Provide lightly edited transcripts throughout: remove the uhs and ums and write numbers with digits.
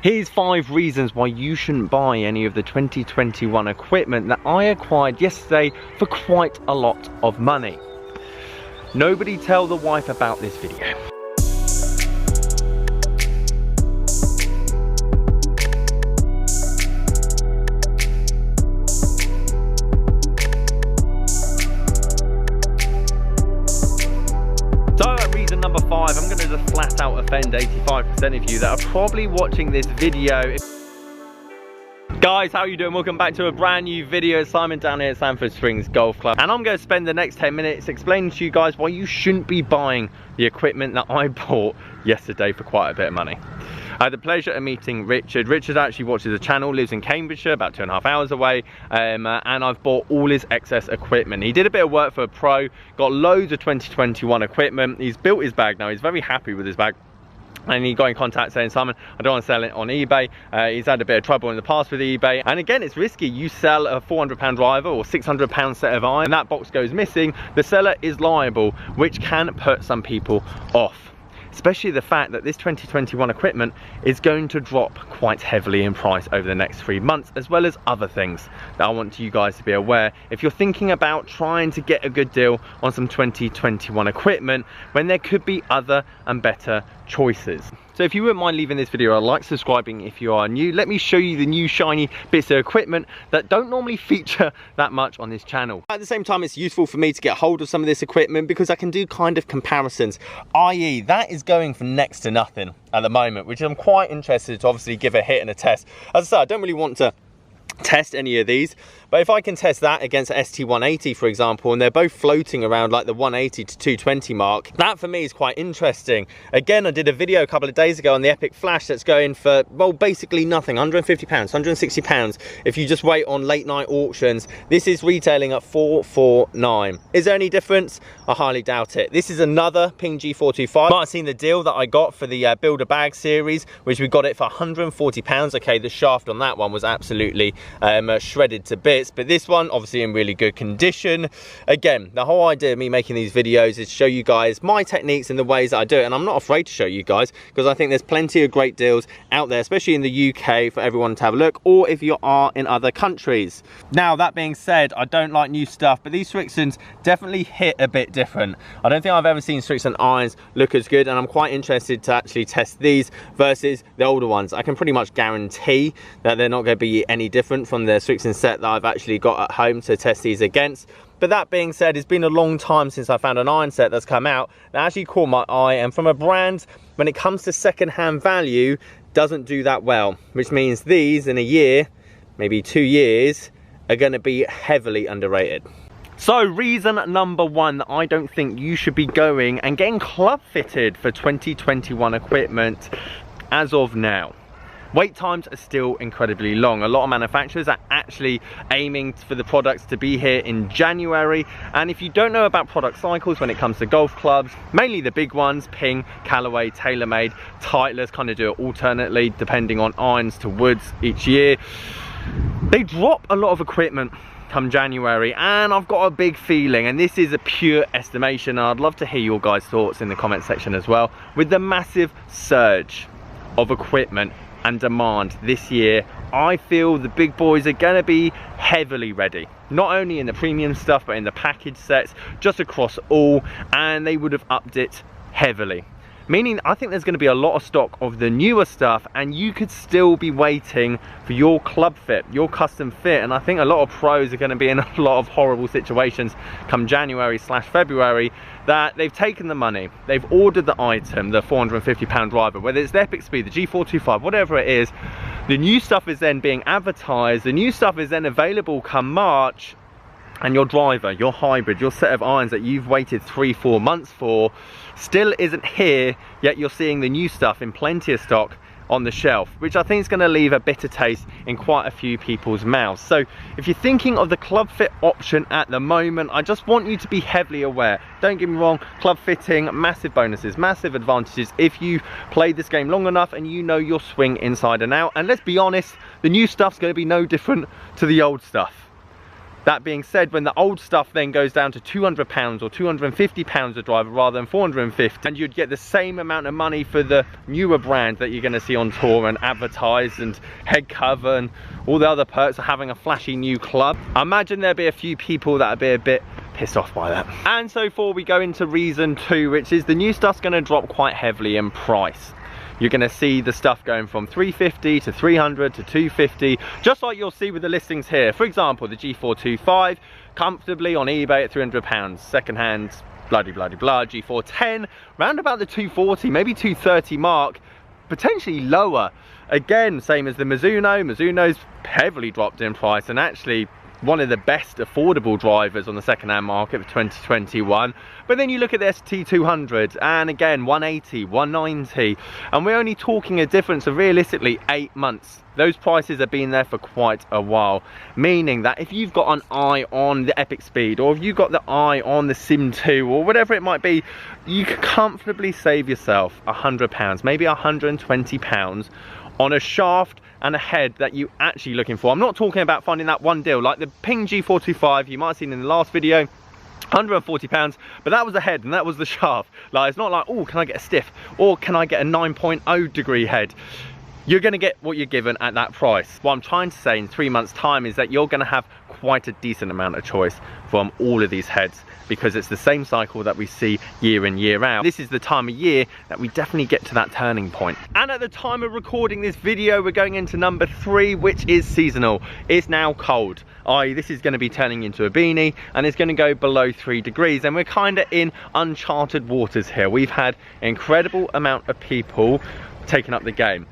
Here's 5 reasons why you shouldn't buy any of the 2021 equipment that I acquired yesterday for quite a lot of money. Nobody tell the wife about this video. Number 5, I'm going to just flat out offend 85% of you that are probably watching this video. Guys, how are you doing? Welcome back to a brand new video. Simon down here at Sandford Springs Golf Club, and I'm going to spend the next 10 minutes explaining to you guys why you shouldn't be buying the equipment that I bought yesterday for quite a bit of money. I had the pleasure of meeting Richard. Richard actually watches the channel, lives in Cambridgeshire, about 2.5 hours away, and I've bought all his excess equipment. He did a bit of work for a pro, got loads of 2021 equipment. He's built his bag now, he's very happy with his bag. And he got in contact saying, Simon, I don't want to sell it on eBay. He's had a bit of trouble in the past with eBay. And again, it's risky. You sell a £400 driver or £600 set of iron, and that box goes missing. The seller is liable, which can put some people off. Especially the fact that this 2021 equipment is going to drop quite heavily in price over the next 3 months, as well as other things that I want you guys to be aware. If you're thinking about trying to get a good deal on some 2021 equipment, when there could be other and better choices. So if you wouldn't mind leaving this video a like, subscribing if you are new, let me show you the new shiny bits of equipment that don't normally feature that much on this channel. At the same time, it's useful for me to get hold of some of this equipment because I can do kind of comparisons, i.e. that is going for next to nothing at the moment, which I'm quite interested to obviously give a hit and a test. As I said, I don't really want to test any of these, but if I can test that against ST180 for example, and they're both floating around like the 180 to 220 mark, that for me is quite interesting. Again, I did a video a couple of days ago on the Epic Flash that's going for, well, basically nothing, £150, £160 if you just wait on late night auctions. This is retailing at £449. Is there any difference? I highly doubt it. This is another Ping G425. You might have seen the deal that I got for the Build a Bag series, which we got it for £140. Okay, the shaft on that one was absolutely shredded to bits, but this one obviously in really good condition. Again, the whole idea of me making these videos is to show you guys my techniques and the ways that I do it, and I'm not afraid to show you guys because I think there's plenty of great deals out there, especially in the UK, for everyone to have a look, or if you are in other countries. Now, that being said, I don't like new stuff, but these Strixons definitely hit a bit different. I don't think I've ever seen Strixon irons look as good, and I'm quite interested to actually test these versus the older ones. I can pretty much guarantee that they're not going to be any different from the Strixon set that I've actually got at home to test these against. But that being said, it's been a long time since I found an iron set that's come out that actually caught my eye, and from a brand, when it comes to second-hand value, doesn't do that well, which means these in a year, maybe 2 years, are going to be heavily underrated. So reason number 1 that I don't think you should be going and getting club fitted for 2021 equipment as of now. Wait times are still incredibly long. A lot of manufacturers are actually aiming for the products to be here in January. And if you don't know about product cycles when it comes to golf clubs, mainly the big ones, Ping, Callaway, TaylorMade, Titleist kind of do it alternately depending on irons to woods each year. They drop a lot of equipment come January, and I've got a big feeling, and this is a pure estimation, and I'd love to hear your guys' thoughts in the comment section as well, with the massive surge of equipment and demand this year, I feel the big boys are going to be heavily ready, not only in the premium stuff but in the package sets, just across all, and they would have upped it heavily. Meaning I think there's going to be a lot of stock of the newer stuff, and you could still be waiting for your club fit, your custom fit. And I think a lot of pros are going to be in a lot of horrible situations come January/February, that they've taken the money, they've ordered the item, the £450 driver, whether it's the Epic Speed, the G425, whatever it is. The new stuff is then being advertised, the new stuff is then available come March, and your driver, your hybrid, your set of irons that you've waited 3-4 months for still isn't here, yet you're seeing the new stuff in plenty of stock on the shelf, which I think is going to leave a bitter taste in quite a few people's mouths. So if you're thinking of the club fit option at the moment, I just want you to be heavily aware. Don't get me wrong, club fitting, massive bonuses, massive advantages if you've played this game long enough and you know your swing inside and out. And let's be honest, the new stuff's going to be no different to the old stuff. That being said, when the old stuff then goes down to £200 or £250 a driver rather than 450, and you'd get the same amount of money for the newer brand that you're going to see on tour and advertised, and head cover and all the other perks of having a flashy new club, I imagine there'd be a few people that would be a bit pissed off by that. And so forth we go into reason 2, which is the new stuff's going to drop quite heavily in price. You're going to see the stuff going from 350 to 300 to 250, just like you'll see with the listings here. For example, the G425 comfortably on eBay at £300, second hand, bloody blah. G410 round about the 240, maybe 230 mark, potentially lower. Again, same as the Mizuno. Mizuno's heavily dropped in price, and actually one of the best affordable drivers on the second-hand market for 2021. But then you look at the ST200, and again 180, 190, and we're only talking a difference of realistically 8 months. Those prices have been there for quite a while, meaning that if you've got an eye on the Epic Speed, or if you've got the eye on the Sim 2, or whatever it might be, you can comfortably save yourself £100, maybe £120 on a shaft and a head that you actually looking for. I'm not talking about finding that one deal like the Ping G425 you might have seen in the last video, £140, but that was the head and that was the shaft. Like, it's not like, oh, can I get a stiff, or can I get a 9.0 degree head? You're going to get what you're given at that price. What I'm trying to say in 3 months time is that you're going to have quite a decent amount of choice from all of these heads, because it's the same cycle that we see year in, year out. This is the time of year that we definitely get to that turning point. And at the time of recording this video, we're going into number 3, which is seasonal. It's now cold. This is going to be turning into a beanie, and it's going to go below 3 degrees, and we're kind of in uncharted waters here. We've had an incredible amount of people taking up the game.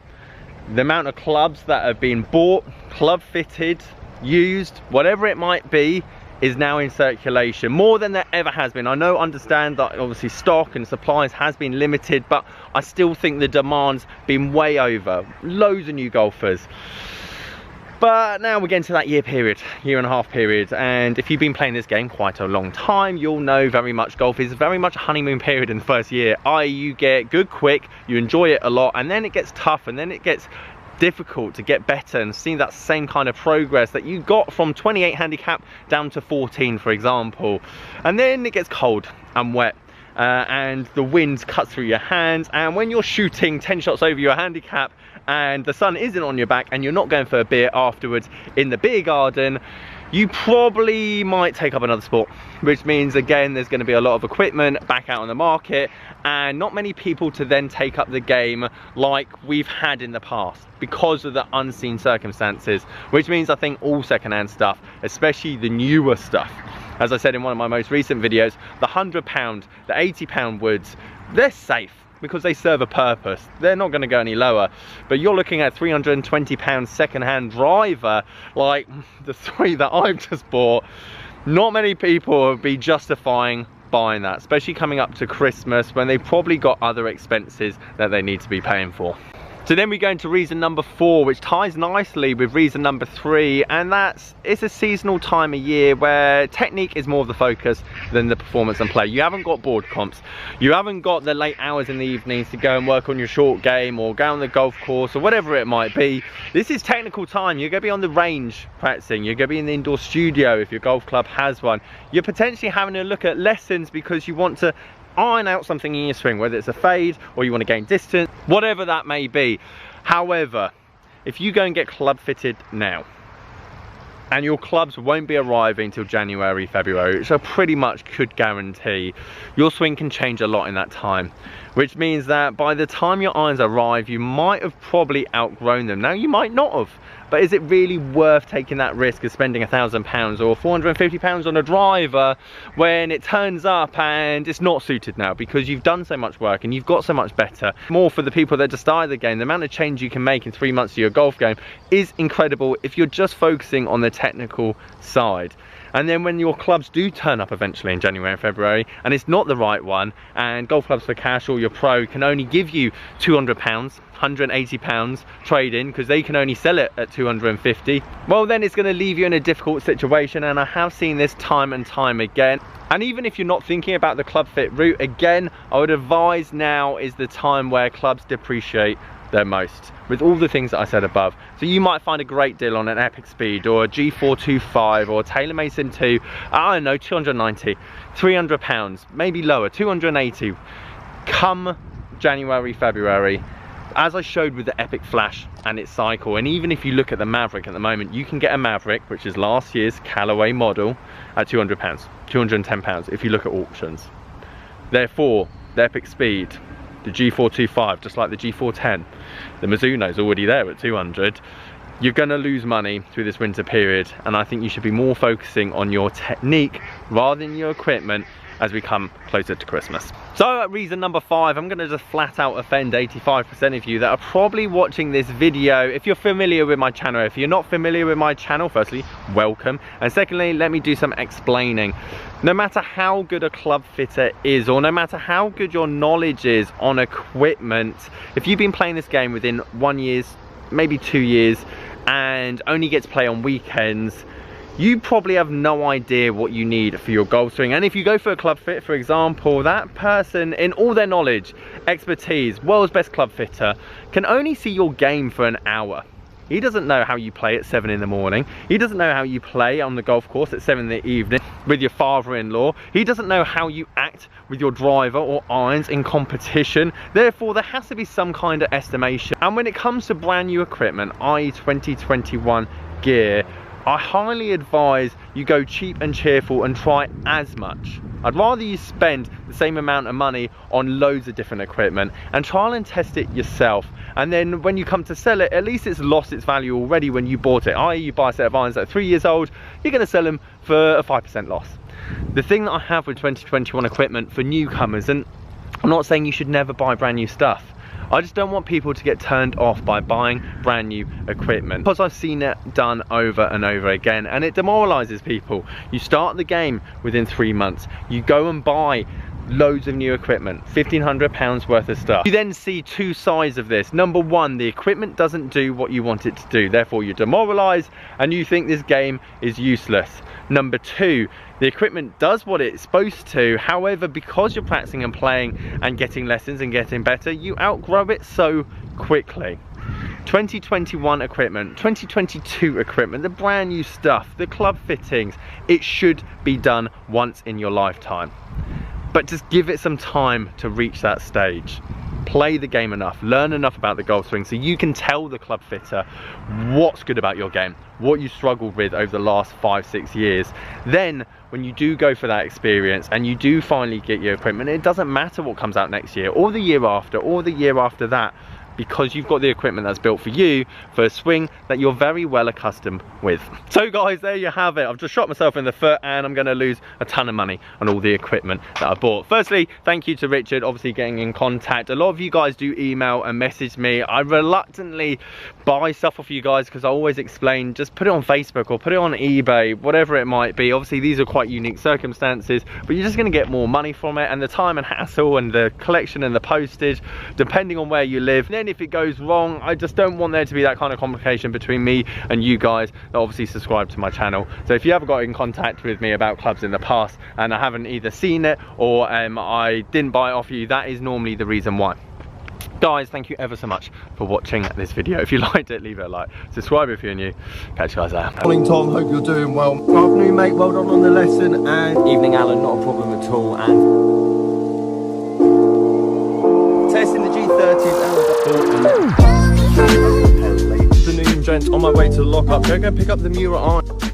The amount of clubs that have been bought, club fitted, used, whatever it might be, is now in circulation, more than there ever has been. I understand that obviously stock and supplies has been limited, but I still think the demand's been way over. Loads of new golfers. But now we're getting to that year and a half period, and if you've been playing this game quite a long time, you'll know very much golf is very much a honeymoon period in the first year. You get good quick, you enjoy it a lot, and then it gets tough, and then it gets difficult to get better and see that same kind of progress that you got from 28 handicap down to 14, for example. And then it gets cold and wet, and the wind cuts through your hands, and when you're shooting 10 shots over your handicap and the sun isn't on your back and you're not going for a beer afterwards in the beer garden, you probably might take up another sport, which means again there's going to be a lot of equipment back out on the market, and not many people to then take up the game like we've had in the past because of the unseen circumstances, which means I think all secondhand stuff, especially the newer stuff, as I said in one of my most recent videos, the £100, the £80 woods, they're safe because they serve a purpose. They're not going to go any lower. But you're looking at £320 second-hand driver, like the 3 that I've just bought. Not many people would be justifying buying that, especially coming up to Christmas when they've probably got other expenses that they need to be paying for. So then we go into reason number 4, which ties nicely with reason number 3, and it's a seasonal time of year where technique is more of the focus than the performance and play. You haven't got board comps, you haven't got the late hours in the evenings to go and work on your short game or go on the golf course or whatever it might be. This is technical time. You're going to be on the range practicing, you're going to be in the indoor studio if your golf club has one. You're potentially having a look at lessons because you want to iron out something in your swing, whether it's a fade or you want to gain distance, whatever that may be. However, if you go and get club fitted now, and your clubs won't be arriving until January, February, which I pretty much could guarantee, your swing can change a lot in that time, which means that by the time your irons arrive, you might have probably outgrown them. Now, you might not have, but is it really worth taking that risk of spending £1,000 or £450 on a driver when it turns up and it's not suited now because you've done so much work and you've got so much better? More for the people that just started the game, the amount of change you can make in 3 months to your golf game is incredible if you're just focusing on the technical side. And then when your clubs do turn up eventually in January and February and it's not the right one, and Golf Clubs for Cash or your pro can only give you £200, £180 trade-in because they can only sell it at 250, well then it's going to leave you in a difficult situation, and I have seen this time and time again. And even if you're not thinking about the club fit route, again, I would advise now is the time where clubs depreciate their most with all the things that I said above. So you might find a great deal on an Epic Speed or a G425 or a Taylor Mason 2, I don't know, 290, 300 pounds, maybe lower, 280. Come January, February, as I showed with the Epic Flash and its cycle, and even if you look at the Maverick at the moment, you can get a Maverick, which is last year's Callaway model, at 200 pounds, 210 pounds if you look at auctions. Therefore, the Epic Speed, the G425, just like the G410, the Mizuno's already there at 200. You're gonna lose money through this winter period, and I think you should be more focusing on your technique rather than your equipment as we come closer to Christmas. So reason number 5, I'm gonna just flat out offend 85% of you that are probably watching this video. If you're familiar with my channel, if you're not familiar with my channel, firstly, welcome. And secondly, let me do some explaining. No matter how good a club fitter is, or no matter how good your knowledge is on equipment, if you've been playing this game within 1 year, maybe 2 years, and only get to play on weekends, you probably have no idea what you need for your golf swing. And if you go for a club fit, for example, that person, in all their knowledge, expertise, world's best club fitter, can only see your game for an hour. He doesn't know how you play at 7 in the morning. He doesn't know how you play on the golf course at 7 in the evening with your father-in-law. He doesn't know how you act with your driver or irons in competition. Therefore, there has to be some kind of estimation. And when it comes to brand new equipment, i.e. 2021 gear, I highly advise you go cheap and cheerful and try as much. I'd rather you spend the same amount of money on loads of different equipment and trial and test it yourself. And then when you come to sell it, at least it's lost its value already when you bought it. I.e. you buy a set of irons that are 3 years old, you're gonna sell them for a 5% loss. The thing that I have with 2021 equipment for newcomers, and I'm not saying you should never buy brand new stuff, I just don't want people to get turned off by buying brand new equipment, because I've seen it done over and over again, and it demoralizes people. You start the game within 3 months, you go and buy loads of new equipment, £1,500 worth of stuff. You then see two sides of this. Number one, the equipment doesn't do what you want it to do, therefore you're demoralized and you think this game is useless. Number two, the equipment does what it's supposed to, however, because you're practicing and playing and getting lessons and getting better, you outgrow it so quickly. 2021 equipment, 2022 equipment, the brand new stuff, the club fittings, it should be done once in your lifetime. But just give it some time to reach that stage. Play the game enough, learn enough about the golf swing so you can tell the club fitter what's good about your game, what you struggled with over the last 5-6 years. Then when you do go for that experience and you do finally get your equipment, it doesn't matter what comes out next year or the year after or the year after that, because you've got the equipment that's built for you for a swing that you're very well accustomed with. So guys, there you have it. I've just shot myself in the foot and I'm going to lose a ton of money on all the equipment that I bought. Firstly, thank you to Richard, obviously getting in contact. A lot of you guys do email and message me. I reluctantly buy stuff off you guys because I always explain, just put it on Facebook or put it on eBay, whatever it might be. Obviously these are quite unique circumstances, but you're just going to get more money from it, and the time and hassle and the collection and the postage, depending on where you live. And then if it goes wrong, I just don't want there to be that kind of complication between me and you guys that obviously subscribe to my channel. So if you ever got in contact with me about clubs in the past and I haven't either seen it or I didn't buy it off you, that is normally the reason why. Guys, thank you ever so much for watching this video. If you liked it, leave it a like. Subscribe if you're new. Catch you guys there. Morning Tom, hope you're doing well. Afternoon mate, well done on the lesson. And evening Alan, not a problem at all. And testing the G30s and the afternoon gents, on my way to the lockup. Go pick up the Mura iron.